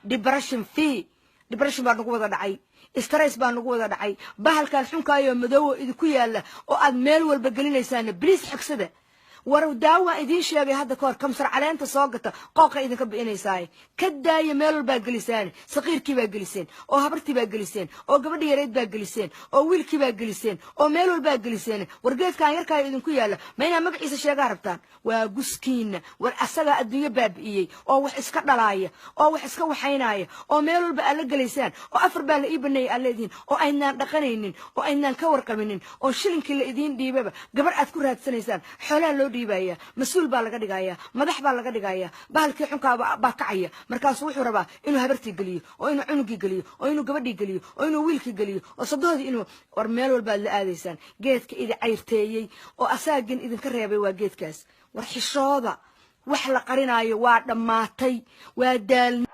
depression baa nagu wada dhacay stress baa nagu wada dhacay bahalkaas xunkaayo madow idinku yaala oo aad meel walba gelinaysaan please xagsada war daawa idin sheegay hadda koor kamsar caleenta soo gata qooqa idinka bixinaysaa ka daaya meel walba gelisaan saqiirkii baa geliseen oo habartii baa geliseen oo gabadhii yareed baa geliseen oo wiilkii baa geliseen oo meel walba geliseen wargeedkan yarkaa idinku yaala ma ina magaciisa sheegaa rabtaan waa guskiina war asaga adduunyo baabi'iyay oo wax iska dhalaaya oo wax iska waxaynaya oo meel walba ala gelisaan oo afar baa la iibnay aleedin oo aynaan dhaqanaynin oo aynaan ka warqabinin oo shilinkii la idin dhiibaba gabar aad ku raadsanaysaan xoolaha loo dhiibaya mas'uul baa laga dhigaya madax baa laga dhigaya bahalkii xunka baa kacaya markaas wuxuu rabaa inuu habartii galiyo oo inuu cunugii galiyo oo inuu gabadhii galiyo oo inuu wiilkii galiyo oo sadoodii inuu war meel walba la aadaysaan geedka idin cayrteeyay oo asaagin idinka reebay waa geedkaas war xishooda wax la qarinayo waa dhamaatay waa daal